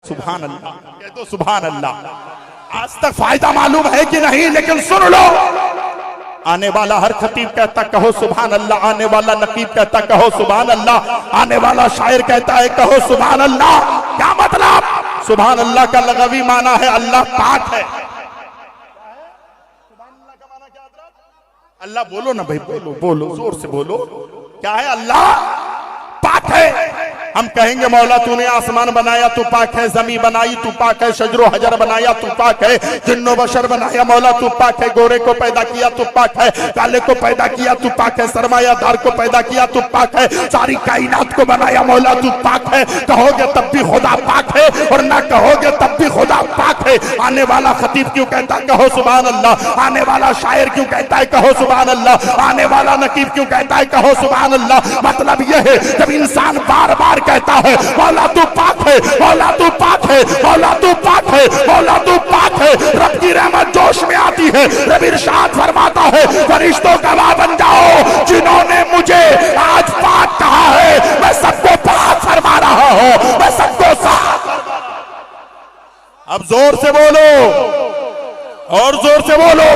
सुभान अल्लाह, कह दो सुभान अल्लाह। आज तक फायदा मालूम है कि नहीं, लेकिन सुन लो, आने वाला हर खतीब कहता कहो सुभान अल्लाह, आने वाला नकीब कहता कहो सुभान अल्लाह, आने वाला शायर कहता है कहो सुभान अल्लाह। क्या मतलब? सुभान अल्लाह का लगवी माना है अल्लाह पाक है। अल्लाह बोलो ना भाई, बोलो बोलो, जोर से बोलो, क्या है? अल्लाह पाक है। हम कहेंगे मौला तूने आसमान बनाया तू पाक है, जमीन बनाई तू पाक है, शजरो हजर बनाया तू पाक है, जिन्नो बशर बनाया मौला तू पाक है, गोरे को पैदा किया तू पाक है, काले को पैदा किया तू पाक है, सरमायादार को पैदा किया तू पाक है, सारी कायनात को बनाया मौला तू पाक है। कहोगे तब भी खुदा पाक है और ना कहोगे तब भी खुदा पाक है। आने वाला खतीब क्यों कहता है कहो सुभान अल्लाह, आने वाला शायर क्यों कहता है कहो सुभान अल्लाह, आने वाला नकीब क्यों कहता है कहो सुभान अल्लाह। मतलब यह है जब इंसान बार बार कहता है मौला तू पाक है, मौला तू पाक है, मौला तू पाक है, मौला तू पाक है, रब की रहमत जोश में आती है। रब इरशाद फरमाता है फरिश्तों गवाह बन जाओ, जिन्होंने मुझे आज पाक कहा है मैं सबको पाक फरमा रहा हूं, मैं सबको साफ। अब जोर से बोलो और जोर से बोलो,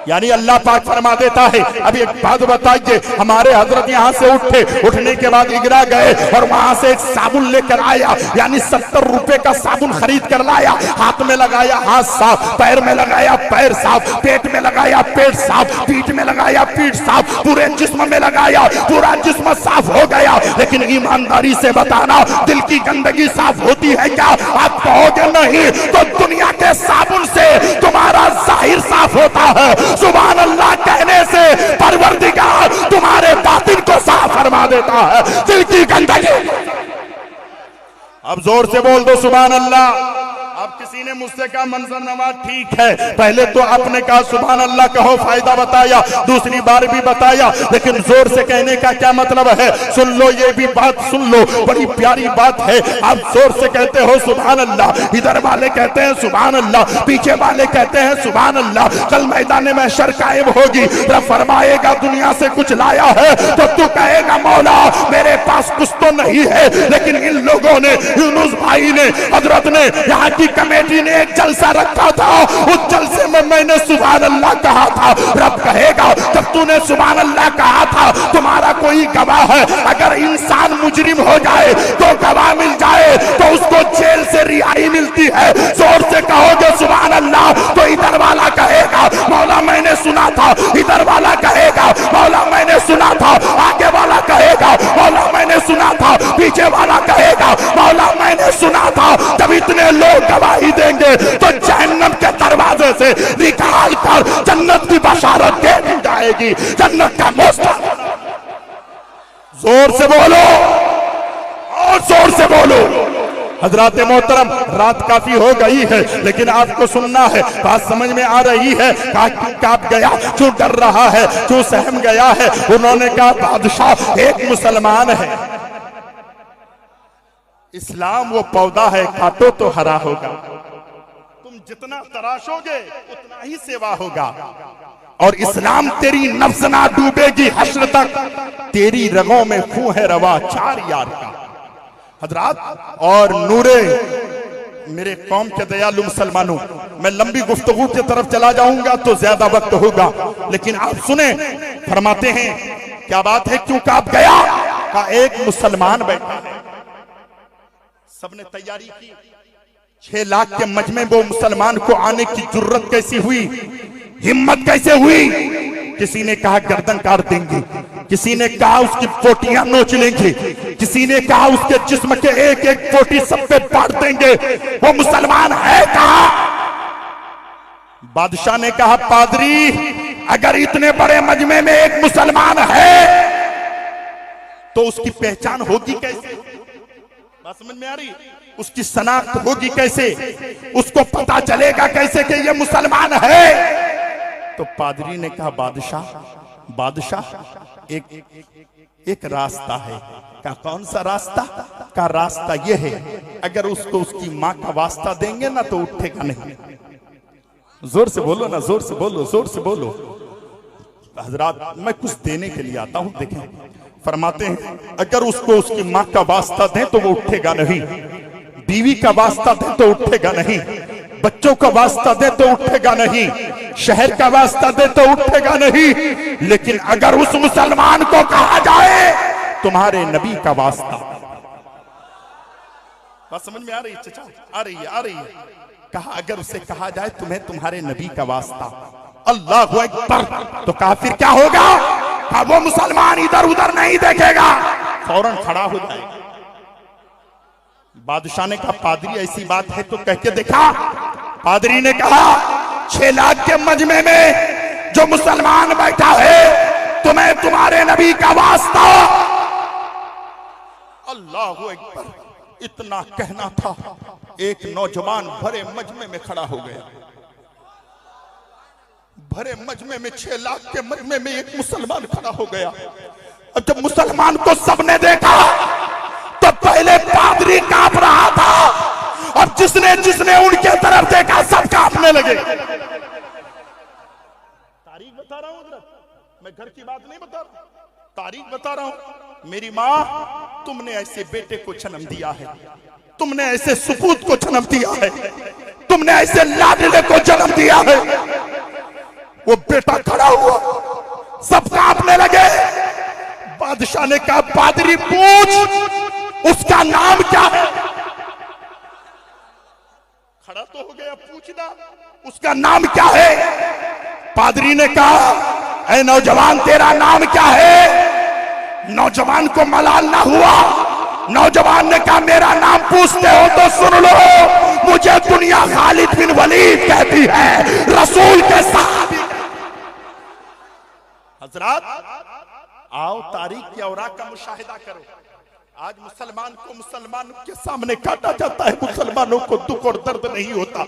यानी अल्लाह पाक फरमा देता है। अब एक बात बताइए, हमारे हजरत यहाँ से उठे, उठने के बाद इगरा गए और वहां से एक साबुन लेकर आया, यानी 70 रुपए का साबुन खरीद कर लाया, हाथ में लगाया हाथ साफ, पैर में लगाया पैर साफ, पेट में लगाया पेट साफ, पीठ में लगाया पीठ साफ, पूरे जिस्म में लगाया पूरा जिस्म साफ हो गया। लेकिन ईमानदारी से बताना दिल की गंदगी साफ होती है क्या? आप कहोगे नहीं, तो दुनिया के साबुन से तुम्हारा जाहिर साफ होता है। सुभान अल्लाह कहने से परवरदिगार तुम्हारे बातिन को साफ फरमा देता है, दिल की गंदगी। अब जोर से बोल दो सुभान अल्लाह। अब किसी ने मुझसे कहा मंजर नवाज ठीक है, पहले तो आपने कहा सुभान अल्लाह कहो, फायदा बताया, दूसरी बार भी बताया, लेकिन जोर से कहने का क्या मतलब है? सुन लो, ये भी बात सुन लो, बड़ी प्यारी बात है। आप जोर से कहते हो सुभान अल्लाह, इधर वाले कहते हैं सुभान अल्लाह, पीछे वाले कहते हैं सुभान अल्लाह। कल मैदान में शर कायम होगी, रब फरमाएगा दुनिया से कुछ लाया है तो तू कहेगा मौला मेरे पास कुछ तो नहीं है। लेकिन इन लोगों ने, यूनुस भाई ने, हजरत ने, यहाँ की कमेटी ने एक जलसा रखा था, उस जलसे में मैंने सुभान अल्लाह कहा था। रब कहेगा जब तूने सुभान अल्लाह कहा था तुम्हारा कोई गवाह है? अगर इंसान मुजरिम हो जाए तो गवाह मिल जाए तो उसको जेल से रिहाई मिलती है। जोर से कहोगे सुभान अल्लाह तो इधर वाला कहेगा मौला मैंने सुना था, इधर वाला कहेगा मौला मैंने सुना था, आगे वाला कहेगा मौला मैंने सुना था, पीछे वाला कहेगा मौला मैंने सुना था। जब इतने लोग गवाही देंगे तो जहन्नम के दरवाजे से निकाल कर जन्नत की बशारत दे दी जाएगी, जन्नत का मोस्टर। जोर से बोलो और जोर से बोलो। हजरात मोहतरम, रात काफी हो गई है लेकिन आपको सुनना है, बात समझ में आ रही है। क्यों कांप गया, क्यों डर रहा है, क्यों सहम गया है? उन्होंने कहा बादशाह एक मुसलमान है, इस्लाम वो पौधा है काटो तो हरा होगा, तुम जितना तराशोगे उतना ही सेवा होगा, और इस्लाम तेरी नफ्स ना डूबेगी हश्र तक, तेरी रगों में खून है रवा 4 यार का। हजरात और नूरे मेरे कौम के दयालु मुसलमानों, मैं लंबी गुफ्तगू की तरफ चला जाऊंगा तो ज्यादा वक्त होगा, लेकिन आप सुने, फरमाते हैं क्या बात है, क्यों कांप गया? का एक मुसलमान बैठा है, सबने तैयारी की, 6 लाख के मजमे वो मुसलमान को आने की जुर्रत कैसी हुई, हिम्मत कैसे हुई? किसी ने कहा गर्दन काट देंगे, किसी ने कहा उसकी पोटियां नोच लेंगे, किसी ने कहा उसके जिस्म के एक एक पोटी सब पे बांट देंगे। वो मुसलमान है कहां? बादशाह ने कहा पादरी अगर इतने बड़े मजमे में एक मुसलमान है तो उसकी पहचान होगी कैसे? बात समझ में आ रही? उसकी शनाख्त होगी कैसे? उसको पता चलेगा कैसे कि ये मुसलमान है? तो पादरी ने कहा बादशाह एक रास्ता है। का कौन सा रास्ता? का रास्ता ये है अगर उसको उसकी माँ का वास्ता देंगे ना तो उठेगा नहीं। जोर से बोलो ना, जोर से बोलो, जोर से बोलो। हजरात मैं कुछ देने के लिए आता हूं, देखें फरमाते हैं अगर उसको उसकी माँ का वास्ता दें तो वो उठेगा नहीं, बीवी का वास्ता दे तो उठेगा नहीं, बच्चों का वास्ता दे तो उठेगा नहीं, शहर का वास्ता दे तो उठेगा नहीं। लेकिन अगर उस मुसलमान को कहा जाए तुम्हारे नबी का वास्ता, बात समझ में आ रही है चचा? आ रही है, आ रही है। कहा अगर उसे कहा जाए तुम्हें तुम्हारे नबी का वास्ता, अल्लाहु अकबर, तो काफिर क्या होगा? वो मुसलमान इधर उधर नहीं देखेगा, फौरन खड़ा हो जाएगा। बादशाह ने कहा पादरी ऐसी बात है तो कह के देखा। पादरी ने कहा 6 लाख के मजमे में जो मुसलमान बैठा है तुम्हें तुम्हारे नबी का वास्ता। अल्लाहु अकबर, इतना कहना था, एक नौजवान भरे मजमे में खड़ा हो गया। भरे मजमे में 6 लाख के मजमे में एक मुसलमान खड़ा हो गया। अब जब मुसलमान को सबने देखा तो पहले पादरी कांप रहा था, और जिसने जिसने उनके तरफ देखा सब कांपने लगे। तारीख बता रहा हूं, मैं घर की बात नहीं बता रहा, तारीख बता रहा हूं। मेरी माँ, तुमने ऐसे बेटे को जन्म दिया है, तुमने ऐसे सुपूत को जन्म दिया है, तुमने ऐसे लाडले को जन्म दिया है। वो बेटा खड़ा हुआ, सब कांपने लगे। बादशाह ने कहा पादरी पूछ उसका नाम क्या है? खड़ा तो हो गया, पूछना उसका नाम क्या है? पादरी ने कहा ऐ नौजवान तेरा नाम क्या है? नौजवान को मलाल ना हुआ। नौजवान ने कहा मेरा नाम पूछते हो तो सुन लो, मुझे दुनिया खालिद बिन वलीद कहती है, रसूल के साथ। हजरात आओ तारीख की औराक का मुशाहिदा करो। आज मुसलमान को मुसलमानों के सामने काटा जाता है, मुसलमानों को दुख और दर्द नहीं होता।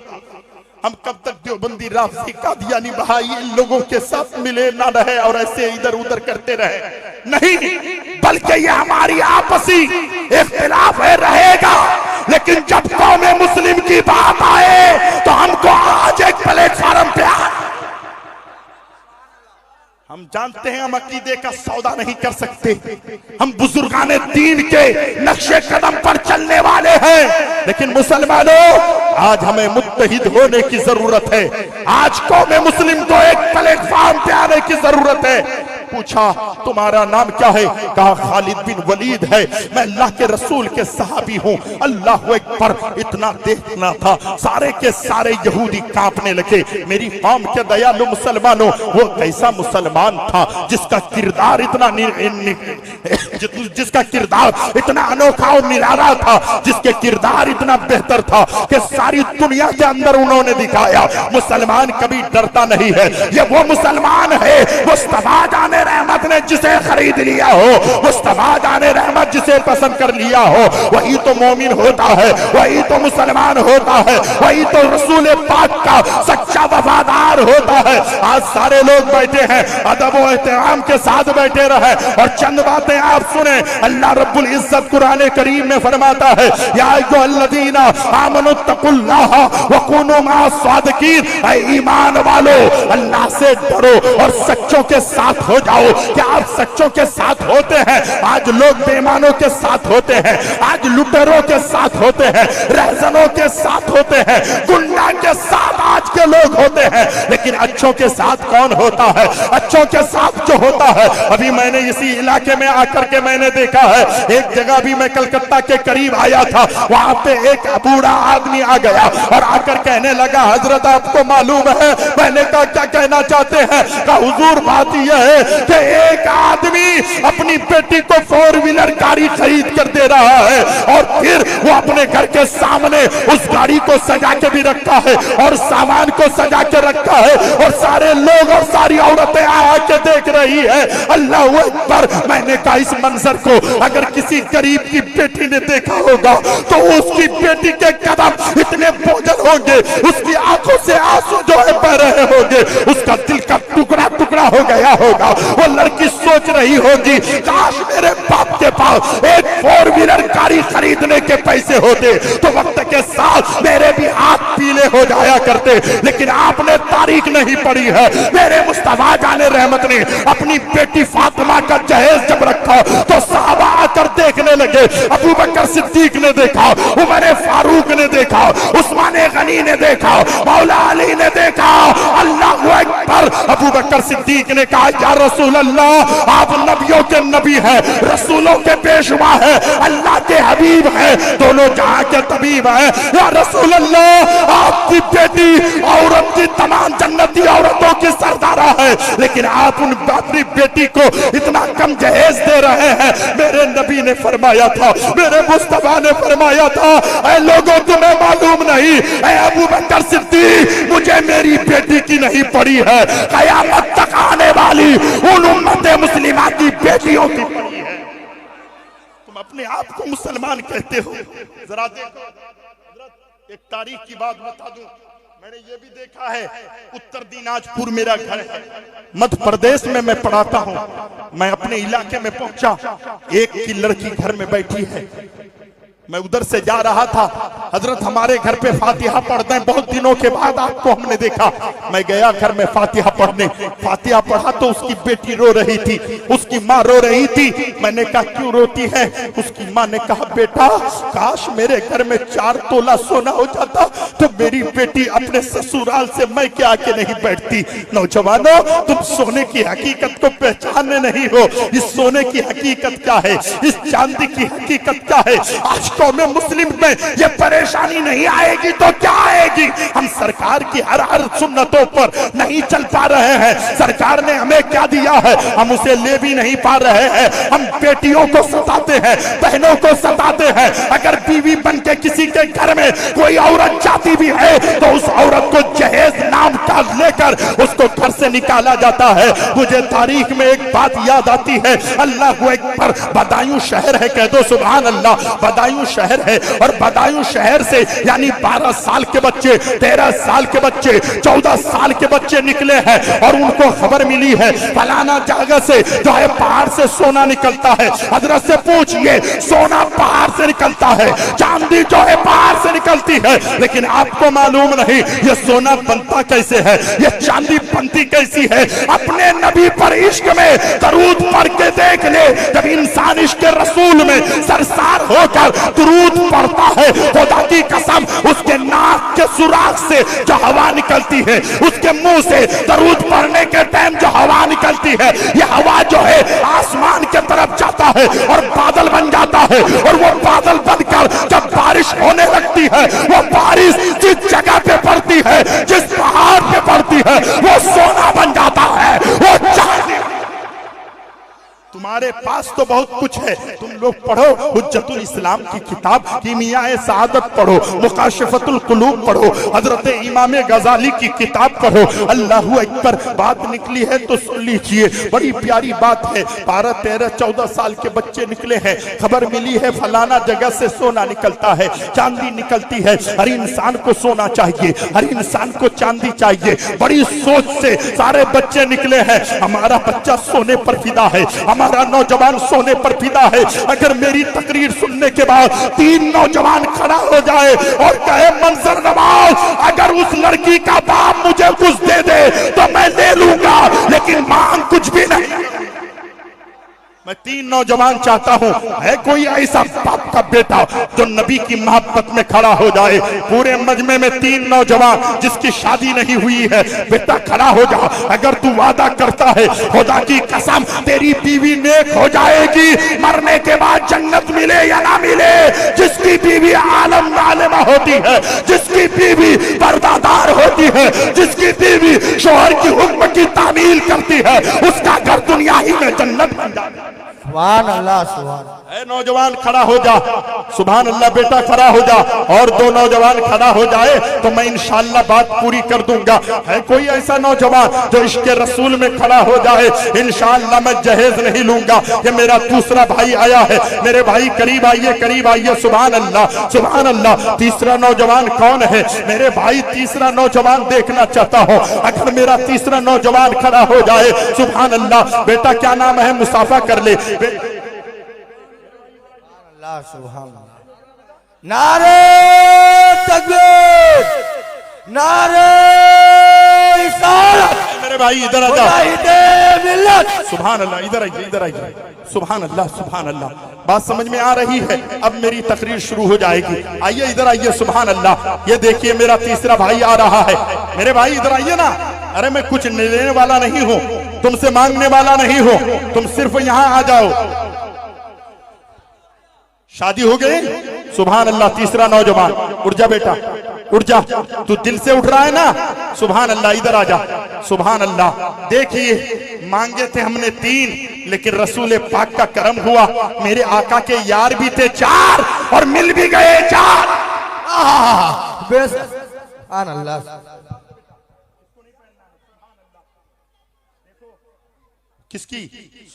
हम कब तक देवबंदी, राफजी, कादियानी, बहाई इन लोगों के साथ मिले ना रहे और ऐसे इधर उधर करते रहे? नहीं, बल्कि ये हमारी आपसी इख्तिलाफ है, रहेगा। लेकिन जब कौम मुस्लिम की बात आए तो हमको आज एक प्लेटफार्म पे हम जानते हैं हम अकीदे का सौदा नहीं कर सकते, हम बुजुर्गाने दीन के नक्शे कदम पर चलने वाले हैं। लेकिन मुसलमानों, आज हमें मुत्तहिद होने की जरूरत है। आज कौम मुस्लिम को एक प्लेटफार्म पे आने की जरूरत है। पूछा तुम्हारा नाम क्या है? कहा खालिद बिन वलीद है, मैं अल्लाह के रसूल के सहाबी हूँ। अल्लाह अकबर, इतना देखना था, सारे के सारे यहूदी कांपने लगे। मेरी कौम के दयालु मुसलमानों, वो कैसा मुसलमान था जिसका किरदार इतना जिसका किरदार इतना अनोखा और निराला था, जिसके किरदार इतना बेहतर था कि सारी दुनिया के अंदर उन्होंने दिखाया मुसलमान कभी डरता नहीं है। ये वो मुसलमान है मुस्तफा जाने रहमत ने जिसे खरीद लिया हो, मुस्तफा जाने रहमत जिसे पसंद कर लिया हो, वही तो मोमिन होता है, वही तो मुसलमान होता है, वही तो रसूल पाक का सच्चा वफादार होता है। आज सारे लोग बैठे हैं, अदब और एहतराम के साथ बैठे रहे और चंद बातें आप सुने। अल्लाह रब्बुल इज्जत कुरान करीम में फरमाता है, या अय्युहल्लज़ीना आमनुत्तकुल्लाह व कुनू मअस-सादिकीन, ऐ ईमान वालो अल्लाह से डरो और सच्चों के साथ हो जाओ। क्या आप सच्चों के साथ होते हैं? आज लोग बेईमानों के साथ होते हैं, आज लुटेरों के साथ होते हैं, रहजनों के साथ होते हैं, गुंडा के साथ आज के लोग होते हैं। लेकिन अच्छों के साथ कौन होता है? अच्छों के साथ जो होता है, अभी मैंने इसी इलाके में आकर के मैंने देखा है, एक जगह भी मैं कलकत्ता के करीब आया था, वहां पे एक बूढ़ा आदमी आ गया और आकर कहने लगा हजरत आपको मालूम है? मैंने कहा क्या कहना चाहते हैं? कहा हुजूर बात यह है कि एक आदमी अपनी बेटी को 4 व्हीलर गाड़ी खरीद कर दे रहा है और फिर वो अपने घर के सामने उस गाड़ी को सजा के भी रखा है और सामान को सजा के रखा है और सारे लोग और सारी औरतें आके देख रही है। अल्लाह अकबर। मैंने कहा इस मंजर को अगर किसी गरीब की बेटी ने देखा होगा तो उसकी बेटी के कदम इतने बोझल होंगे, उसकी आंखों से आंसू जो है बह रहे होंगे, उसका दिल का टुकड़ा टुकड़ा हो गया होगा। वो लड़की सोच रही होगी काश मेरे बाप के पास एक 4 व्हीलर गाड़ी खरीदने के पैसे होते तो वक्त के साथ मेरे भी हाथ पीले हो जाया करते। लेकिन आपने तारीख नहीं पढ़ी है, मेरे मुस्तफा जाने रहमत ने अपनी बेटी फातिमा का जहेज जब रखा तो साहबा आकर देखने लगे। अबू बकर सिद्दीक ने देखा, उमर फारूक ने देखा, उस्मान गनी ने देखा, मौला अली ने देखा। अल्लाहू अकबर। अबू बकर सिद्दीक ने कहा, या रसूल अल्लाह, आप नबियों के नबी हैं, रसूलों के पेशवा है, अल्लाह के हबीब है, दोनों जहां के तबीब है। या रसूल अल्लाह, आपकी बेटी औरत की तमाम जन्नती औरतों की सरदारा है, लेकिन आप उन अपनी बेटी को इतना कम जहेज दे रहे हैं। मेरे नबी ने फरमाया था, मेरे मुस्तफा ने फरमाया था, ऐ लोगों तुम्हें मालूम नहीं, ऐ अबू बकर सिद्दीक, मुझे मेरी बेटी की नहीं पड़ी है, कयामत तक आने वाली उन उम्मत मुस्लिमा की बेटियों की पड़ी है। तुम अपने आप को मुसलमान कहते हो। जरा देखो, एक तारीख की बात बता दूं, मैंने ये भी देखा है, उत्तर दिनाजपुर मेरा घर है, मध्य प्रदेश में मैं पढ़ाता हूँ। मैं अपने इलाके में पहुंचा, एक की लड़की घर में बैठी है, मैं उधर से जा रहा था, हजरत हमारे घर पे फातिहा पढ़ते हैं, बहुत दिनों के बाद आपको हमने देखा। मैं गया घर में फातिहा पढ़ने, फातिहा पढ़ा तो उसकी बेटी रो रही थी, उसकी माँ रो रही थी। मैंने कहा क्यों रोती है? उसकी माँ ने कहा, बेटा काश मेरे घर में 4 तोला सोना हो जाता तो मेरी बेटी अपने ससुराल से मैं क्या आके नहीं बैठती। नौजवानों, तुम सोने की हकीकत को पहचाने नहीं हो। इस सोने की हकीकत क्या है, इस चांदी की हकीकत क्या है? आज में मुस्लिम में ये परेशानी नहीं आएगी तो क्या आएगी? हम सरकार की हर सुन्नतों पर नहीं चल पा रहे हैं। सरकार ने हमें क्या दिया है, हम उसे ले भी नहीं पा रहे हैं। हम बेटियों को सताते हैं, बहनों को सताते हैं। अगर बीवी बन के किसी के घर में कोई औरत जाती भी है तो उस औरत को जहेज नाम का लेकर उसको घर से निकाला जाता है। मुझे तारीख में एक बात याद आती है, अल्लाह अकबर, बदायूं शहर है, कह दो सुभान अल्लाह। बदायूं शहर है और बदायूं शहर से यानी 12 साल के बच्चे, 13 साल के बच्चे, 14 साल के बच्चे निकले हैं और उनको खबर मिली है फलाना जगह से जो है पहाड़ से सोना निकलता है। हजरत से पूछिए, सोना पहाड़ से निकलता है, चांदी जो है पहाड़ से निकलती है, लेकिन आपको मालूम नहीं ये सोना बनता कैसे है, ये चांदी बनती कैसी है। अपने नबी पर इश्क में दरूद पढ़ के देख ले, जब इंसान इश्क रसूल में सरसार होकर दुरूद पढ़ता है, खुदा की कसम उसके नाक के सुराख से जो हवा निकलती है, उसके मुंह से दरूद पढ़ने के टाइम जो हवा निकलती है, ये हवा जो है आसमान के तरफ जाता है और बादल बन जाता है। और वो बादल बनकर जब बारिश होने लगती है, वो बारिश जिस जगह पे पड़ती है, जिस पहाड़ पे पड़ती है, वो सोना बन जाता है, वो चांदी। तुम्हारे पास तो बहुत कुछ है, तुम लोग पढ़ो हुज्जतुल इस्लाम की किताब, कीमियाए सआदत पढ़ो, मुकाशिफतुल कुलूब पढ़ो, हजरत इमाम गजाली की किताब पढ़ो। अल्लाहू अकबर। बात निकली है तो सुन लीजिए, बड़ी प्यारी बात है। 12, 13, 14 साल के बच्चे निकले हैं, खबर मिली है फलाना जगह से सोना निकलता है, चांदी निकलती है। हर इंसान को सोना चाहिए, हर इंसान को चांदी चाहिए। बड़ी सोच से सारे बच्चे निकले हैं। हमारा बच्चा सोने पर फिदा है, हमारा नौजवान सोने पर फिदा है। अगर मेरी तकरीर सुनने के बाद 3 नौजवान खड़ा हो जाए और कहे मंजर नवाज, अगर उस लड़की का बाप मुझे कुछ दे दे तो मैं ले लूंगा, लेकिन मांग कुछ भी नहीं। मैं 3 नौजवान चाहता हूं, है कोई ऐसा बाप का बेटा जो नबी की मोहब्बत में खड़ा हो जाए? पूरे मजमे में 3 नौजवान जिसकी शादी नहीं हुई है, बेटा खड़ा हो जा। अगर तू वादा करता है खुदा की कसम तेरी बीवी नेक हो जाएगी, मरने के बाद जन्नत मिले या ना मिले, जिसकी बीवी आलम आलिमा होती है, जिसकी बीवी पर्दादार होती है, जिसकी बीवी शोहर की हुक्म की तामील करती है, उसका घर दुनिया ही में जन्नत बन जाता है। सुभान अल्लाह, सुभान। नौजवान खड़ा हो जा, सुभान अल्लाह। बेटा खड़ा हो जा, और 2 नौजवान खड़ा हो जाए तो मैं इंशाअल्लाह बात पूरी कर दूंगा। है कोई ऐसा नौजवान जो इश्क रसूल में खड़ा हो जाए? इंशाअल्लाह मैं जहेज नहीं लूंगा। ये मेरा दूसरा भाई आया है, मेरे भाई करीब आइए, करीब आइए। सुभान अल्लाह, सुभान अल्लाह। तीसरा नौजवान कौन है? मेरे भाई तीसरा नौजवान देखना चाहता हूँ। अगर मेरा तीसरा नौजवान खड़ा हो जाए, सुभान अल्लाह। बेटा क्या नाम है? मुसाफा कर ले। नारे तकबीर, नारे रिसालत। मेरे भाई इधर आ जा। लिल्लाह। सुभान अल्लाह। इधर आइए, इधर आइए। सुभान अल्लाह, सुभान अल्लाह। बात समझ में आ रही है? अब मेरी तकरीर शुरू हो जाएगी। आइए इधर आइए। सुभान अल्लाह। ये देखिए मेरा तीसरा भाई आ रहा है। मेरे भाई इधर आइए ना। अरे मैं कुछ लेने वाला नहीं हूं, तुमसे मांगने वाला नहीं हूं, तुम सिर्फ यहां आ जाओ। शादी हो गई? सुभान अल्लाह। तीसरा नौजवान, उठ जा बेटा, उठ जा। तू दिल से उठ रहा है ना? सुभान अल्लाह। इधर आ जा। सुभान अल्लाह। देखिए मांगे थे हमने 3, लेकिन रसूल पाक का करम हुआ, मेरे आका के यार भी थे 4 और मिल भी गए 4। बेस सुभान अल्लाह। किसकी?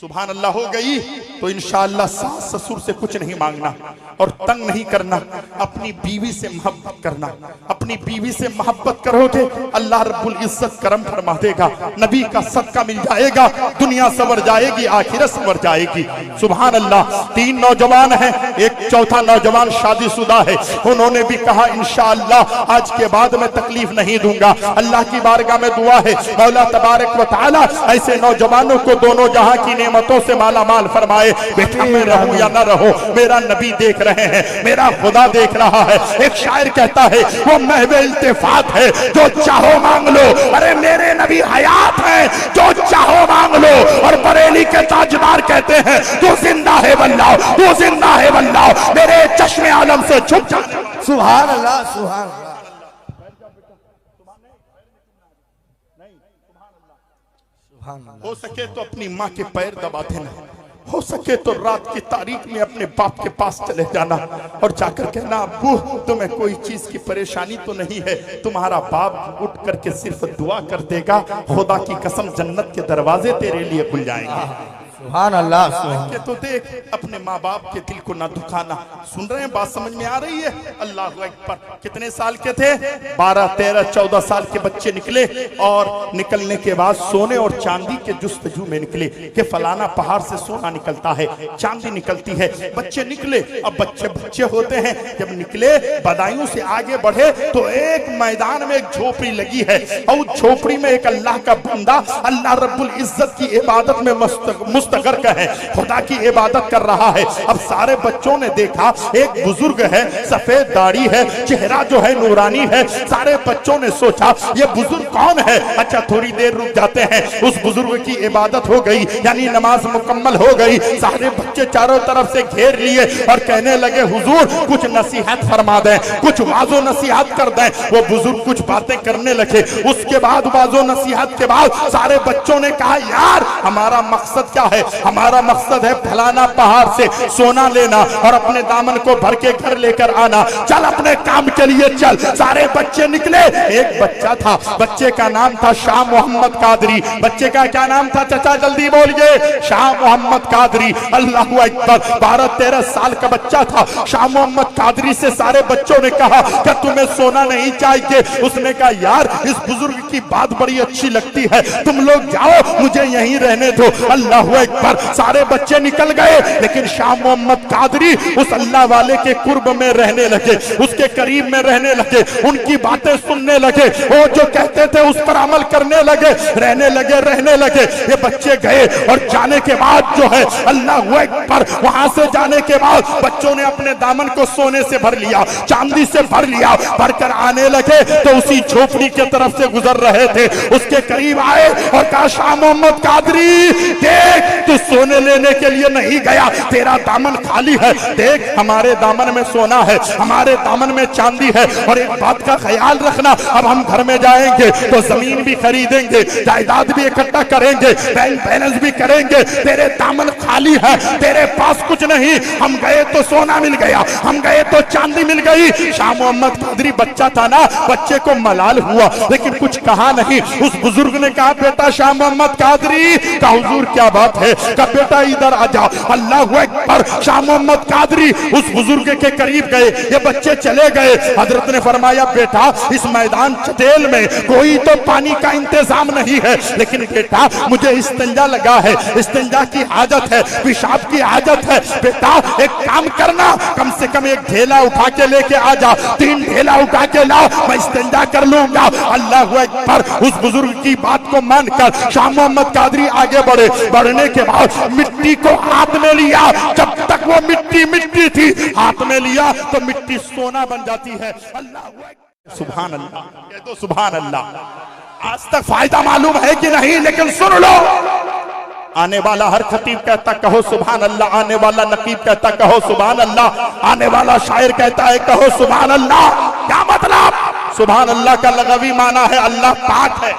सुभान अल्लाह। हो गई तो इंशाअल्लाह सास ससुर से कुछ नहीं मांगना और तंग नहीं करना, अपनी बीवी से मोहब्बत करना। अपनी बीवी से मोहब्बत करोगे अल्लाह रब्बुल इज्जत करम फरमा देगा, नबी का सदका मिल जाएगा, दुनिया संवर जाएगी, आखिरत संवर जाएगी। सुभान अल्लाह। 3 नौजवान हैं, एक चौथा नौजवान शादीशुदा है। उन्होंने भी कहा इंशाअल्लाह आज के बाद मैं तकलीफ नहीं दूंगा। अल्लाह की बारगाह में दुआ है मौला तबारक व तआला ऐसे नौजवानों को दोनों जहां की नेमतों से माला माल फरमाए। बेटा मैं रहूं या ना रहूं, मेरा नबी देख रहे हैं, मेरा खुदा देख रहा है। एक शायर कहता है वो महवे इल्तिफात है जो चाहो मांग लो। अरे मेरे नबी हयात है, जो चाहो मांग लो। और बरेली के ताजदार कहते हैं तू जिंदा है वल्लाह, तू जिंदा है वल्लाह, मेरे चश्मे आलम से छुप जा। सुभान अल्लाह, सुभान अल्लाह। हो सके तो अपनी माँ के पैर दबा देना, हो सके तो रात की तारीख में अपने बाप के पास चले जाना और जाकर कहना अब्बू तुम्हें कोई चीज की परेशानी तो नहीं है? तुम्हारा बाप उठ करके सिर्फ दुआ कर देगा, खुदा की कसम जन्नत के दरवाजे तेरे लिए खुल जाएंगे। सुभान अल्लाह, सुभान। के तो देख अपने माँ बाप के दिल को ना दुखाना। सुन रहे हैं? बात समझ में आ रही है? अल्लाह अकबर। कितने साल के थे? 12, 13, 14 साल के बच्चे निकले और निकलने के बाद सोने और चांदी के जुस्तजू में निकले कि फलाना पहाड़ से सोना निकलता है, चांदी निकलती है। बच्चे निकले। अब बच्चे बच्चे होते हैं, जब निकले बदायूं से आगे बढ़े तो एक मैदान में एक झोपड़ी लगी है और उस झोपड़ी में एक अल्लाह का बंदा अल्लाह रब्बुल इज्जत की इबादत में मुस्तगर्क है, खुदा की इबादत कर रहा है। अब सारे बच्चों ने देखा एक बुजुर्ग है, सफेद दाढ़ी है, चेहरा जो है नूरानी है। सारे बच्चों ने सोचा ये बुजुर्ग कौन है? अच्छा थोड़ी देर रुक जाते हैं, उस बुजुर्ग की इबादत हो गई, यानी नमाज मुकम्मल हो गई। सारे बच्चे चारों तरफ से घेर लिए और कहने लगे हुजूर कुछ नसीहत फरमा दें, कुछ वाजो नसीहत कर दें। वो बुजुर्ग कुछ बातें करने लगे। उसके बाद वाजो नसीहत के बाद सारे बच्चों ने कहा यार हमारा मकसद क्या है? हमारा मकसद है फलाना पहाड़ से सोना लेना और अपने दामन को भर के घर लेकर आना। चल अपने काम के लिए चल। सारे बच्चे निकले। एक बच्चा था, बच्चे का नाम था शाह मोहम्मद कादरी। बच्चे का क्या नाम था चाचा? जल्दी बोलिए। शाह मोहम्मद कादरी। अल्लाहू अकबर। 12-13 साल का बच्चा था। शाह मोहम्मद कादरी से सारे बच्चों ने कहा कि तुम्हें सोना नहीं चाहिए? उसने कहा यार इस बुजुर्ग की बात बड़ी अच्छी लगती है, तुम लोग जाओ मुझे यहीं रहने दो। अल्लाहू अकबर। सारे बच्चे निकल गए, लेकिन शाह मोहम्मद कादरी उस अल्लाह वाले के कुर्ब में रहने लगे, उसके करीब में रहने लगे, उनकी बातें सुनने लगे, वो जो कहते थे उस पर अमल करने लगे, रहने लगे। ये बच्चे गए और जाने के बाद जो है अल्लाह अकबर, वहां से जाने के बाद बच्चों ने अपने दामन को सोने से भर लिया, चांदी से भर लिया। भरकर आने लगे तो उसी झोपड़ी के तरफ से गुजर रहे थे, उसके करीब आए और कहा शाह मोहम्मद कादरी देख तू सोने लेने के लिए नहीं गया, तेरा दामन खाली है। देख हमारे दामन में सोना है, हमारे दामन में चांदी है। और एक बात का ख्याल रखना, अब हम घर में जाएंगे तो जमीन भी खरीदेंगे, जायदाद भी इकट्ठा करेंगे, बैंक बैलेंस भी करेंगे। तेरे दामन खाली है, तेरे पास कुछ नहीं। हम गए तो सोना मिल गया, हम गए तो चांदी मिल गई। शाह मोहम्मद कादरी बच्चा था ना, बच्चे को मलाल हुआ लेकिन कुछ कहा नहीं। उस बुजुर्ग ने कहा बेटा शाह मोहम्मद कादरी का हुजूर क्या बात है? है का बेटा इधर आ जा। अल्लाह अकबर। शाह मोहम्मद कादरी उस बुजुर्ग के करीब गए, ये बच्चे चले गए। हजरत ने फरमाया बेटा इस मैदान चटेल में कोई तो पानी का इंतजाम नहीं है, लेकिन बेटा मुझे इस्तिंजा लगा है, इस्तिंजा की आदत है, पेशाब की आदत है। बेटा एक काम करना, कम से कम एक ढेला उठा के लेके आ जा, 3 ढेला उठा के लाओ, मैं इस्तिंजा कर लूंगा। अल्लाह अकबर। उस बुजुर्ग की बात को मानकर शाह मोहम्मद कादरी आगे बढ़े। बढ़ने के बाद मिट्टी को हाथ में लिया, जब तक वो मिट्टी मिट्टी थी, हाथ में लिया तो मिट्टी सोना बन जाती है। अल्लाह सुभान अल्लाह कह दो, सुभान अल्लाह। आज तक फायदा मालूम है कि नहीं, लेकिन सुन लो, आने वाला हर खतीब कहता कहो सुभान अल्लाह, आने वाला नकीब कहता कहो सुभान अल्लाह, आने वाला शायर कहता है कहो सुभान अल्लाह। क्या मतलब? सुभान अल्लाह का लगवी माना है अल्लाह पाक है।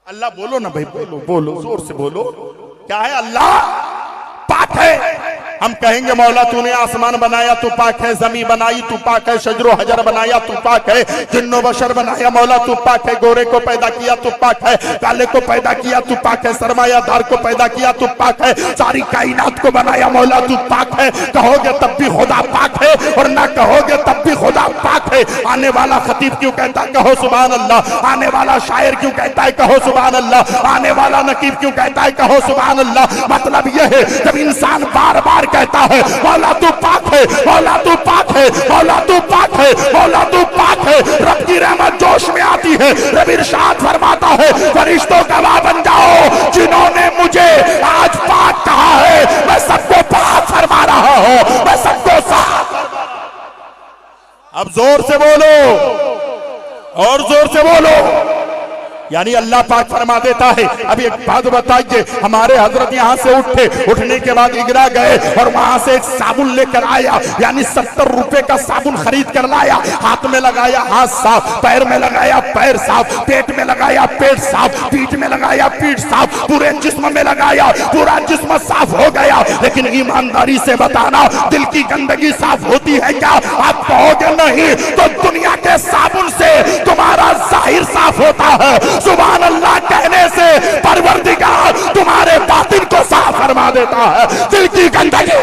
अल्लाह बोलो ना भाई, बोलो बोलो, जोर से बोलो। क्या है? अल्लाह पाक है। हम कहेंगे मौला तूने आसमान बनाया तू पाक है, जमी बनाई तू पाक है, शजरो हजर बनाया तू पाक है, जिन्नो बशर बनाया मौला तू पाक है, गोरे को पैदा किया तू पाक है, काले को पैदा किया तू पाक है, सरमायादार को पैदा किया तू पाक है, सारी कायनात को बनाया मौला तू पाक है। कहोगे तब भी खुदा पाक है और ना कहोगे तब भी खुदा पाक है। आने वाला खतीब क्यों कहता है कहो सुभान अल्लाह, आने वाला शायर क्यों कहता है कहो सुभान अल्लाह, आने वाला नकीब क्यों कहता है कहो सुभान अल्लाह। मतलब यह है जब इंसान बार बार कहता है मौला तू पाक है, मौला तू पाक है, मौला तू पाक है, मौला तू पाक है, रब की रहमत जोश में आती है। रब इरशाद फरमाता है फरिश्तों गवाह बन जाओ, जिन्होंने मुझे आज पाक कहा है मैं सबको पाक फरमा रहा हूं, मैं सबको साफ। अब जोर से बोलो और जोर से बोलो, यानी अल्लाह पाक फरमा देता है। अब एक बात बताइए, हमारे हजरत यहाँ से उठे, उठने के बाद इगरा गए और वहां से एक साबुन लेकर आया, यानी 70 रुपए का साबुन खरीद कर लाया, हाथ में लगाया हाथ साफ, पैर में लगाया पैर साफ, पेट में लगाया पेट साफ, पीठ में लगाया पीठ साफ, पूरे जिस्म में लगाया पूरा जिस्म साफ हो गया। लेकिन ईमानदारी से बताना दिल की गंदगी साफ होती है क्या? आप कहोगे नहीं, तो दुनिया के साबुन से तुम्हारा जाहिर साफ होता है। सुभान अल्लाह कहने से परवरदिगार तुम्हारे बातिन को साफ फरमा देता है, दिल की गंदगी।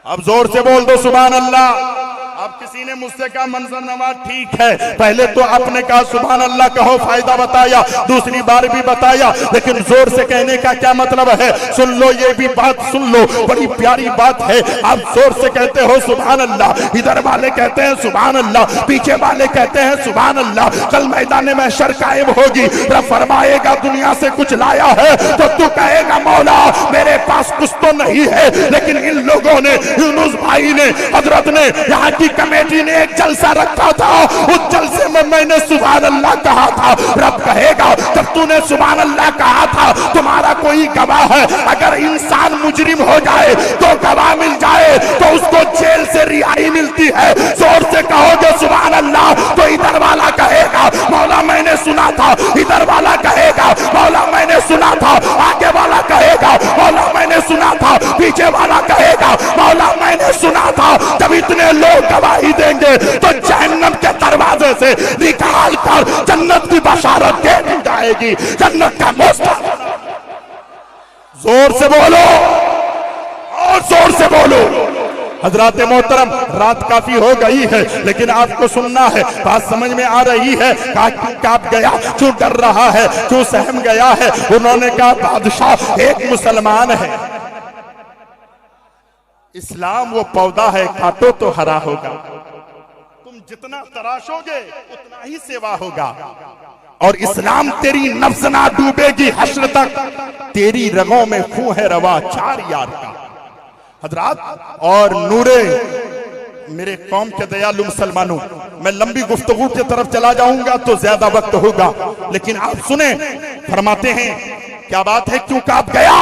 अब जोर से बोल दो सुभान अल्लाह। अब किसी ने मुझसे कहा मंजर नवाज ठीक है, पहले तो आपने कहा सुभान अल्लाह कहो, फायदा बताया, दूसरी बार भी बताया, लेकिन जोर से कहने का क्या मतलब है? सुन लो, ये भी बात सुन लो, बड़ी प्यारी बात है। आप जोर से कहते हो सुभान अल्लाह, इधर वाले कहते हैं सुभान अल्लाह, पीछे वाले कहते हैं सुभान अल्लाह। कल मैदान में शर कायम होगी, रब फरमाएगा दुनिया से कुछ लाया है तो तू कहेगा मौला मेरे पास कुछ तो नहीं है। लेकिन इन लोगों ने, यूनुस भाई ने, हजरत ने, यहाँ की कमेटी ने एक जलसा रखा था, उस जलसे में मैंने सुभान अल्लाह कहा था। रब कहेगा जब तूने सुभान अल्लाह कहा था तुम्हारा कोई गवाह है? अगर इंसान मुजरिम हो जाए तो गवाह मिल जाए तो उसको जेल से रिहाई मिलती है। जोर से कहोगे सुभान अल्लाह तो इधर वाला कहेगा मौला मैंने सुना था, इधर वाला कहेगा मौला मैंने सुना था, आगे वाला कहेगा मौला मैंने सुना था, पीछे वाला कहेगा मौला मैंने सुना था। जब इतने लोग गवाही देंगे तो जहन्नम के दरवाजे से निकाल कर जन्नत की बशारत दे दी जाएगी, जन्नत का मोस्ता। जोर से बोलो और जोर से बोलो। हजरात मोहतरम, रात काफी हो गई है, लेकिन आपको सुनना है, बात समझ में आ रही है। क्यों कांप गया, क्यों डर रहा है, क्यों सहम गया है? उन्होंने कहा बादशाह एक मुसलमान है, इस्लाम वो पौधा है, काटो तो हरा होगा, तुम जितना तराशोगे उतना ही सेवा होगा, और इस्लाम तेरी नफ्स ना डूबेगी हश्र तक, तेरी रगों में खून है रवा 4 यार का। हजरात और नूरे मेरे कौम के दयालु मुसलमानों, मैं लंबी गुफ्तगू की तरफ चला जाऊंगा तो ज्यादा वक्त होगा, लेकिन आप सुने, फरमाते हैं क्या बात है, क्यों कांप गया?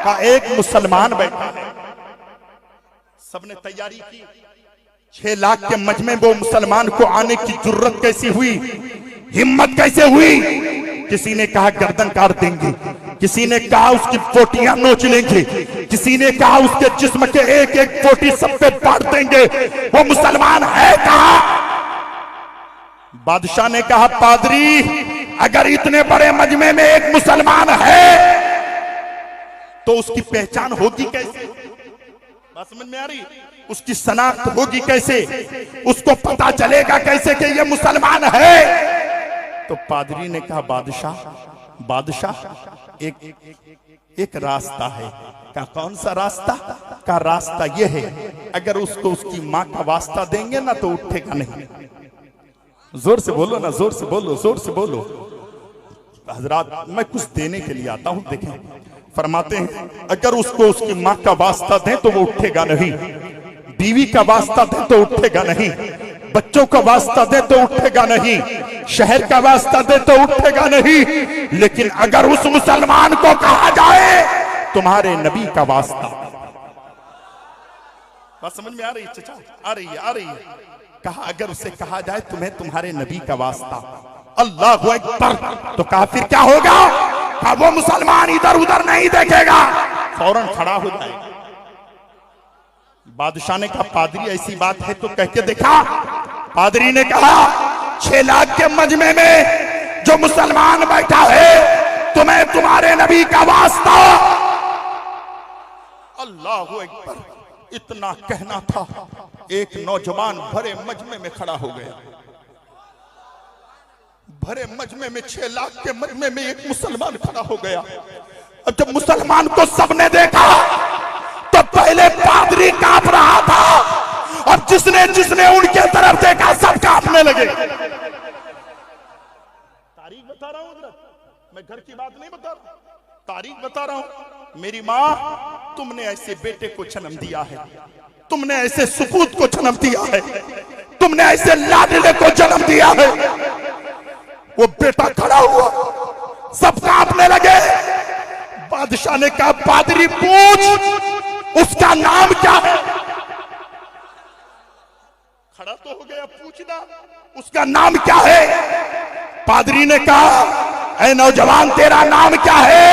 का एक मुसलमान बैठा है, सबने तैयारी की, 6 लाख के मजमे वो मुसलमान को आने की जुर्रत कैसी हुई, हिम्मत कैसे हुई? किसी ने कहा गर्दन काट देंगे, किसी ने कहा उसकी पोटियां नोच लेंगे, किसी ने कहा उसके जिस्म के एक एक पोटी सब पे बांट देंगे। वो मुसलमान है कहां? बादशाह ने कहा पादरी अगर इतने बड़े मजमे में एक मुसलमान है तो उसकी पहचान होगी कैसे? बात समझ में आ रही? उसकी शनाख्त होगी कैसे? उसको पता चलेगा कैसे कि ये मुसलमान है? तो पादरी ने कहा बादशाह एक रास्ता है। का कौन सा रास्ता? का रास्ता ये है, अगर उसको उसकी माँ का वास्ता देंगे ना तो उठेगा नहीं। जोर से बोलो ना, जोर से बोलो, जोर से बोलो। हजरात मैं कुछ देने के लिए आता हूं। देखें, फरमाते हैं अगर उसको उसकी माँ का वास्ता दें तो वो उठेगा नहीं, बीवी का वास्ता दें तो उठेगा नहीं, बच्चों का वास्ता दे तो उठेगा नहीं, शहर का वास्ता दे तो उठेगा नहीं, लेकिन अगर उस मुसलमान को कहा जाए तुम्हारे नबी का वास्ता। बात समझ में आ रही है चचा? आ रही है। कहा अगर उसे कहा जाए तुम्हें तुम्हारे नबी का वास्ता, अल्लाह अकबर, तो काफिर क्या होगा? कहा वो मुसलमान इधर उधर नहीं देखेगा, फौरन खड़ा हो जाएगा। बादशाह ने कहा पादरी ऐसी बात है तो कह के देखा। पादरी ने कहा 6 लाख के मजमे में जो मुसलमान बैठा है तुम्हें तुम्हारे नबी का वास्ता। अल्लाह अकबर, इतना कहना था, एक नौजवान भरे मजमे में खड़ा हो गया। भरे मजमे में 6 लाख के मजमे में एक मुसलमान खड़ा हो गया। अब जब मुसलमान को सबने देखा तो पहले पादरी कांप रहा था और जिसने जिसने उनके तरफ देखा सब कांपने लगे। तारीख बता रहा हूं, मैं घर की बात नहीं बता रहा, तारीख बता रहा हूं। मेरी माँ, तुमने ऐसे बेटे को जन्म दिया है, तुमने ऐसे सुपूत को जन्म दिया है, तुमने ऐसे लाडले को जन्म दिया है। वो बेटा खड़ा हुआ, सब कांपने लगे। बादशाह ने कहा पादरी पूछ उसका नाम क्या है? खड़ा तो हो गया, पूछना उसका नाम क्या है? पादरी ने कहा ऐ नौजवान तेरा नाम क्या है?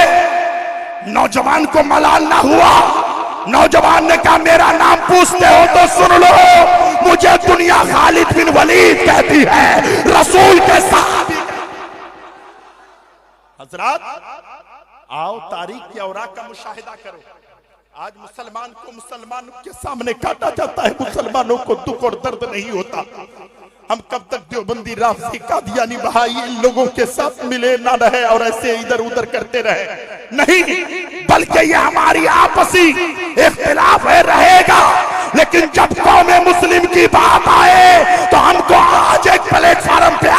नौजवान को मलाल ना हुआ। नौजवान ने कहा मेरा नाम पूछते हो तो सुन लो, मुझे दुनिया खालिद बिन वलीद कहती है, रसूल के साथ। हजरात आओ तारीख की औराक का मुशाहिदा करो। आज मुसलमान को मुसलमानों के सामने काटा जाता है, मुसलमानों को दुख और दर्द नहीं होता। हम कब तक देवबंदी, राफजी, कादियानी, बहाई इन लोगों के साथ मिले ना रहे और ऐसे इधर उधर करते रहे? नहीं, बल्कि ये हमारी आपसी इख्तिलाफ है, रहेगा। लेकिन जब कौम मुस्लिम की बात आए तो हमको आज एक प्लेटफार्म पे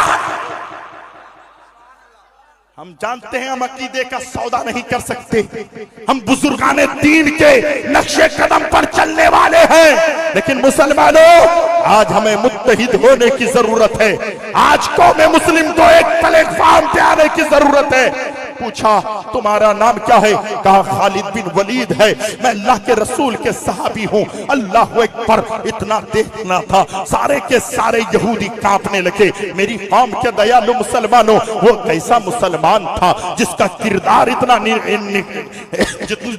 हम जानते हैं हम अकीदे का सौदा नहीं कर सकते, हम बुजुर्गाने दीन के नक्शे कदम पर चलने वाले हैं। लेकिन मुसलमानों, आज हमें मुत्तहिद होने की जरूरत है। आज कौम मुस्लिम को एक प्लेटफार्म पे आने की जरूरत है। पूछा तुम्हारा नाम क्या है? कहा खालिद बिन वलीद है, मैं अल्लाह के रसूल के सहाबी हूँ। अल्लाह अकबर, इतना देखना था, सारे के सारे यहूदी कांपने लगे। मेरी कौम के दयालु मुसलमानों, वो कैसा मुसलमान था जिसका किरदार इतना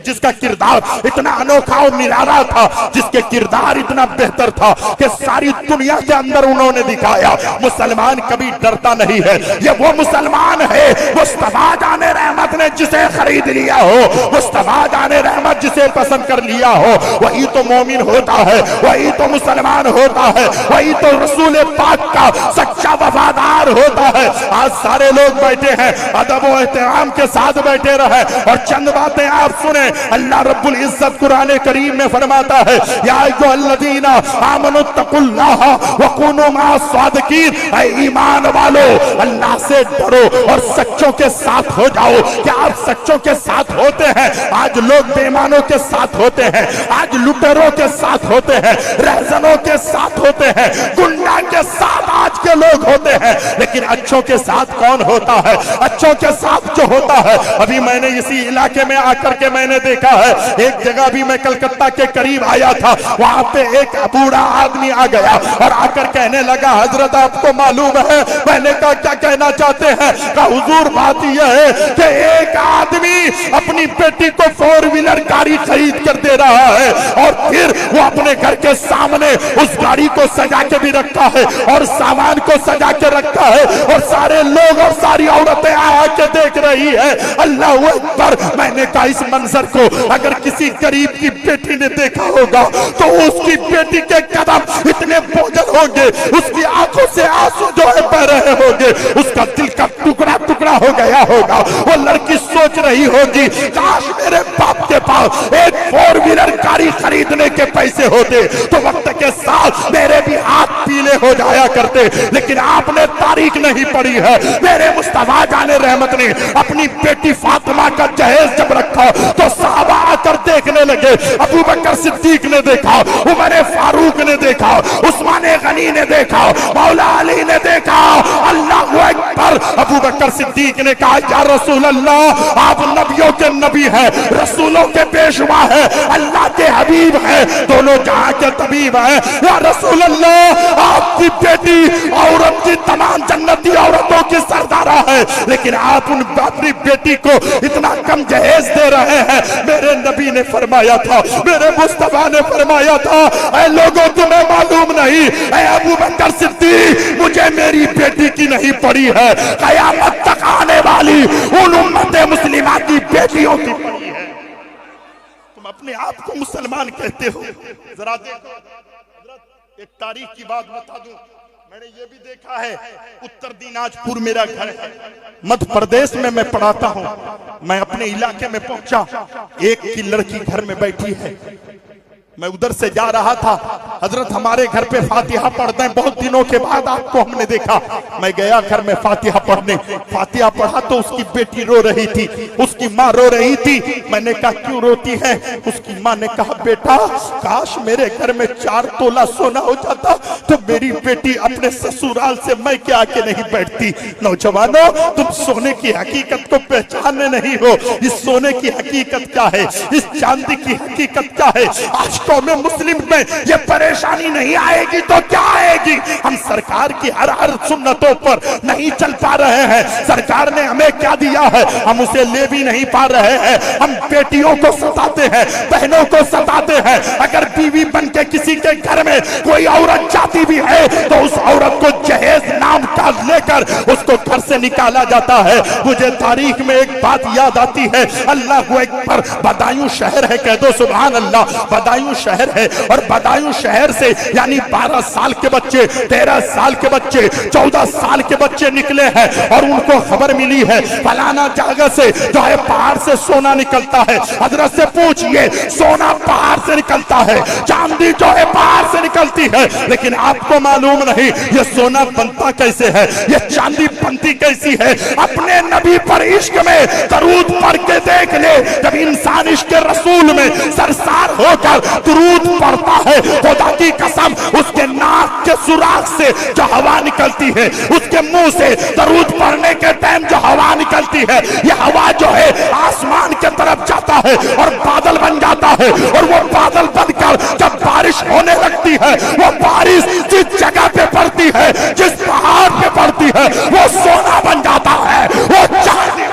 जिसका किरदार इतना अनोखा और निराला था, जिसके किरदार इतना बेहतर था कि सारी दुनिया के अंदर उन्होंने दिखाया मुसलमान कभी डरता नहीं है। ये वो मुसलमान है मुस्तफा जाने रहमत ने जिसे खरीद लिया हो, मुस्तफा जाने रहमत जिसे पसंद कर लिया हो, वही तो मोमिन होता है, वही तो मुसलमान होता है, वही तो रसूल पाक का सच्चा वफादार होता है। आज सारे लोग बैठे हैं, अदब और एहतराम के साथ बैठे रहे और चंद बातें आप सुने। अल्लाह रब्बुल इज्जत कुरान करीम में फरमाता है, या अय्युहल्लज़ीना आमनुत्तकुल्लाह व कूनू मअस-सादिकीन, ऐ ईमान वालो अल्लाह से डरो और सच्चों के साथ हो जाओ। क्या आप सच्चों के साथ होते हैं? आज लोग बेईमानों के साथ होते हैं, आज लुटेरों के साथ होते हैं, रहजनों के साथ होते हैं, गुंडा के साथ आज के लोग होते हैं। लेकिन अच्छों के साथ कौन होता है? अच्छों के साथ जो होता है, अभी मैंने इसी इलाके में आकर के मैंने देखा है, एक जगह भी मैं कलकत्ता के करीब आया था, वहां पे एक बूढ़ा आदमी आ गया और आकर कहने लगा हजरत आपको मालूम है? मैंने कहा क्या कहना चाहते हैं? कहा हुजूर बात यह है कि एक आदमी अपनी बेटी को 4 व्हीलर गाड़ी खरीद कर दे रहा है और फिर वो अपने घर के सामने उस गाड़ी को सजा के भी रखता है और सामान सामान को सजा के रखा है और सारे लोग और सारी औरतें आके देख रही है। अल्लाह अकबर। मैंने कहा इस मंजर को अगर किसी गरीब की बेटी ने देखा होगा तो उसकी बेटी के कदम इतने बोझल होंगे, उसकी आंखों से आंसू जो है बह रहे होंगे, उसका दिल का टुकड़ा टुकड़ा हो गया होगा। वो लड़की सोच रही होगी काश मेरे बाप के पास एक 4 व्हीलर गाड़ी खरीदने के पैसे होते तो वक्त के साथ मेरे भी हाथ पीले हो जाया करते। लेकिन आपने तारीख नहीं पढ़ी है। मेरे मुस्तफा जाने रहमत ने अपनी बेटी फातिमा का जहेज जब रखा तो साहबा आकर देखने लगे। अबू बकर सिद्दीक ने देखा, उमर फारूक ने देखा, उस्मान गनी ने देखा, मौला अली ने देखा। अल्लाहू अकबर। अबू बकर सिद्दीक ने कहा या रसूल अल्लाह, आप नबियों के नबी हैं, रसूलों के पेशवा है, अल्लाह के हबीब है, दोनों जहां के तबीब है। या रसूल अल्लाह, आपकी बेटी औरत की तमाम जन्नती औरतों की सरदारा है, लेकिन आप उन अपनी बेटी को इतना कम जहेज दे रहे हैं। मेरे नबी ने फरमाया था, मेरे मुस्तफा ने फरमाया था, ऐ लोगों तुम्हें मालूम नहीं, ऐ अबू बकर सिद्दीक, मुझे मेरी बेटी की नहीं पड़ी है, कयामत तक आने वाली उन उम्मत मुस्लिमा की बेटियों की पड़ी है। तुम अपने आप को मुसलमान कहते हो। जरा देखो, एक तारीख की बात बता दूं, मैंने ये भी देखा है, उत्तर दिनाजपुर मेरा घर है, मध्य प्रदेश में मैं पढ़ाता हूँ। मैं अपने इलाके में पहुंचा, एक की लड़की घर में बैठी है, मैं उधर से जा रहा था। हजरत हमारे घर पे फातिहा पढ़ते हैं, बहुत दिनों के बाद आपको हमने देखा। मैं गया घर में फातिहा पढ़ने, फातिहा पढ़ा तो उसकी बेटी रो रही थी, उसकी माँ रो रही थी। मैंने कहा क्यों रोती है? उसकी माँ ने कहा बेटा काश मेरे घर में 4 तोला सोना हो जाता तो मेरी बेटी अपने ससुराल से मैं क्या आके नहीं बैठती। नौजवानों, तुम सोने की हकीकत को पहचाने नहीं हो। इस सोने की हकीकत क्या है, इस चांदी की हकीकत क्या है? आज में मुस्लिम में ये परेशानी नहीं आएगी तो क्या आएगी? हम सरकार की हर सुन्नतों पर नहीं चल पा रहे हैं। सरकार ने हमें क्या दिया है हम उसे ले भी नहीं पा रहे हैं। हम बेटियों को सताते हैं, बहनों को सताते हैं। अगर बीवी बन के किसी के घर में कोई औरत जाती भी है तो उस औरत को जहेज नाम का लेकर उसको घर से निकाला जाता है। मुझे तारीख में एक बात याद आती है, अल्लाह अकबर। बदायूं शहर है, कह दो सुभान अल्लाह। बदायूं शहर है और बदायूं शहर से यानी 12 साल के बच्चे, 13 साल के बच्चे, 14 साल के बच्चे निकले हैं और उनको खबर मिली है फलाना जगह से जो है पहाड़ से सोना निकलता है। हजरत से पूछिए, सोना पहाड़ से निकलता है, चांदी जो है पहाड़ से निकलती है, लेकिन आपको मालूम नहीं ये सोना बनता कैसे है, ये चांदी बनती कैसी है। अपने नबी पर इश्क में दरूद पढ़ के देख ले। जब इंसान इश्क रसूल में सरसार होकर दुरूद पढ़ता है, खुदा की कसम उसके नाक के सुराख से जो हवा निकलती है, उसके मुंह से दरूद पढ़ने के टाइम जो हवा निकलती है, ये हवा जो है आसमान के तरफ जाता है और बादल बन जाता है। और वो बादल बनकर जब बारिश होने लगती है, वो बारिश जिस जगह पे पड़ती है, जिस पहाड़ पे पड़ती है, वो सोना बन जाता है, वो चांदी।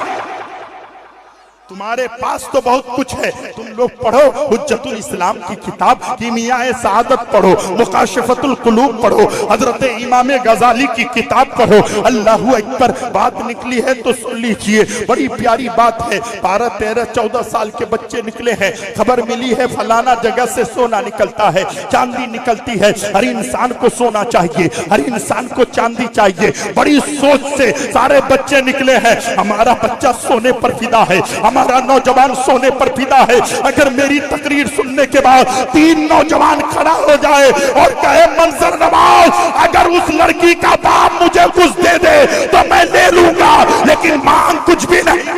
तुम्हारे पास तो बहुत कुछ है, तुम लोग पढ़ो हुज्जतुल इस्लाम की किताब, कीमियाए सआदत पढ़ो, मुकाशिफतुल कुलूब पढ़ो, हजरत इमाम गजाली की किताब पढ़ो। अल्लाहू अकबर। बात निकली है तो सुन लीजिए, बड़ी प्यारी बात है। 12, 13, 14 साल के बच्चे निकले हैं, खबर मिली है फलाना जगह से सोना निकलता है, चांदी निकलती है। हर इंसान को सोना चाहिए, हर इंसान को चांदी चाहिए। बड़ी सोच से सारे बच्चे निकले हैं। हमारा बच्चा सोने पर फिदा है, हमारा नौजवान सोने पर फिदा है। अगर मेरी तकरीर सुनने के बाद 3 नौजवान खड़ा हो जाए और कहे मंजर नवाज अगर उस लड़की का बाप मुझे कुछ दे दे तो मैं ले लूंगा, लेकिन मांग कुछ भी नहीं।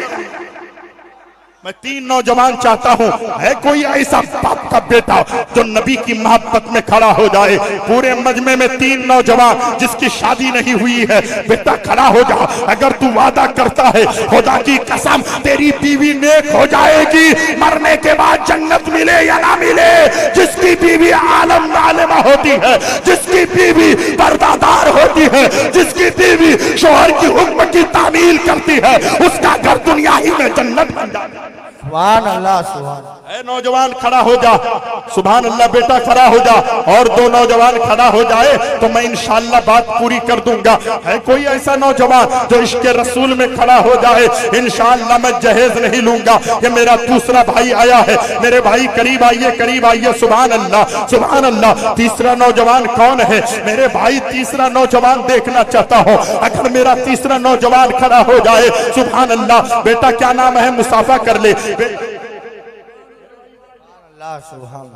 मैं 3 नौजवान चाहता हूं, है कोई ऐसा बाप का बेटा जो नबी की मोहब्बत में खड़ा हो जाए। पूरे मजमे में 3 नौजवान जिसकी शादी नहीं हुई है, बेटा खड़ा हो जा। अगर तू वादा करता है खुदा की कसम तेरी बीवी नेक हो जाएगी, मरने के बाद जन्नत मिले या ना मिले। जिसकी बीवी आलम आलिमा होती है, जिसकी बीवी पर्दादार होती है, जिसकी बीवी शोहर की हुक्म की तामील करती है, उसका घर दुनिया ही में जन्नत बन जाता है। सुभान अल्लाह सुभान। ए नौजवान खड़ा हो जा, सुभान अल्लाह बेटा खड़ा हो जा, और दो नौजवान खड़ा हो जाए तो मैं इंशाअल्लाह बात पूरी कर दूंगा। है कोई ऐसा नौजवान जो इश्क रसूल में खड़ा हो जाए, इंशाअल्लाह मैं जहेज नहीं लूंगा। ये मेरा दूसरा भाई आया है, मेरे भाई करीब आइए, सुभान अल्लाह सुभान अल्लाह। तीसरा नौजवान कौन है मेरे भाई? तीसरा नौजवान देखना चाहता हूँ, अगर मेरा तीसरा नौजवान खड़ा हो जाए, सुभान अल्लाह। बेटा क्या नाम है? मुसाफा कर ले। अल्लाह सुभान।